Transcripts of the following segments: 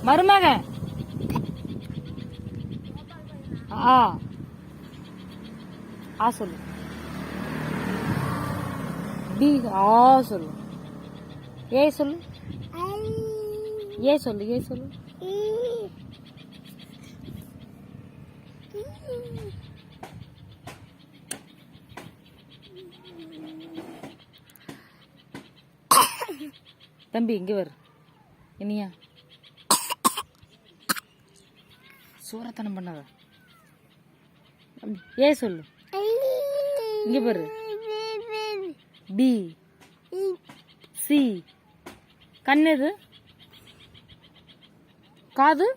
மருமகன். ஆ ஆ சொல்லு. பி ஆ சொல்லு. ஏ சொல்லு. ஏ சொல்லு. ஏ சொல்லு. தம்பி இங்க வரு. இனியா சூரத்தனம் பண்ணாத. ஏ சொல்லு. இங்க பாரு. B C. கண்ணது. காது.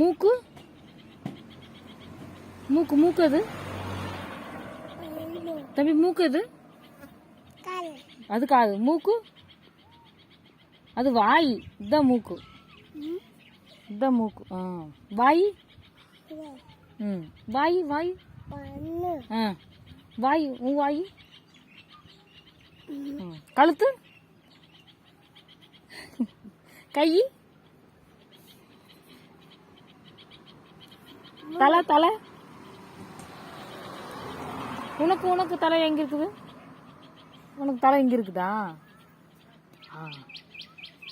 மூக்கு. மூக்கு. மூக்கு அது தம்பி. மூக்கு அது அது காது. மூக்கு அது வாய். இதுதான் மூக்கு. இதுதான் மூக்கு. வாய். வாய். வாய். வாய். உன் வாய். கழுத்து. கை. தலை. தலை. உனக்கு உனக்கு தலை எங்க இருக்குது? உனக்கு தலை எங்க இருக்குதா?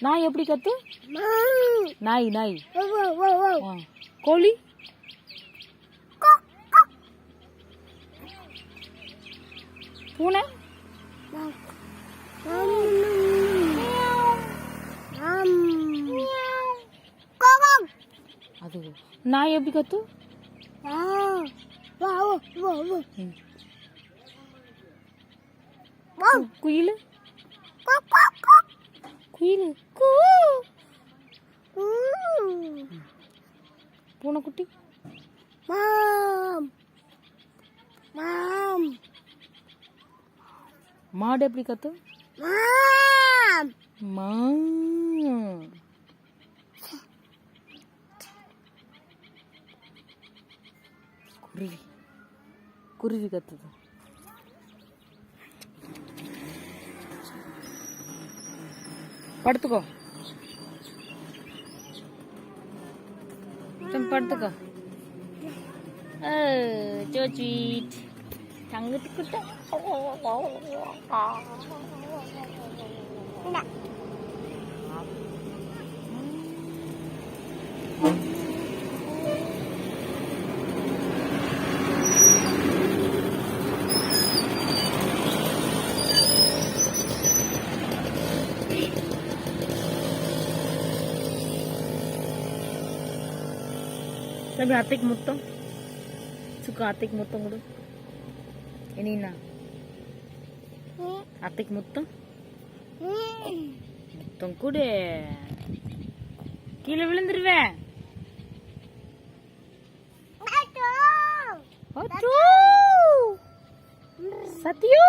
நாய் எப்படி கத்து? நாய். நாய். கோழி. பூனை. அது நாய் எப்படி கத்து? குயில். குயில். பூனைக்குட்டி. மாடு எப்படி கத்து? குருவி. குருவி கத்துது. படுத்துக்கோ. படுத்துக்கோ. so sweet. தங்கத்துக்கிட்ட tapi atik muto. Suka atik muto ngudu. Ini na. Atik muto. Muttong kude. Kila விழுந்துருவே. அச்சோ. சத்தியோ.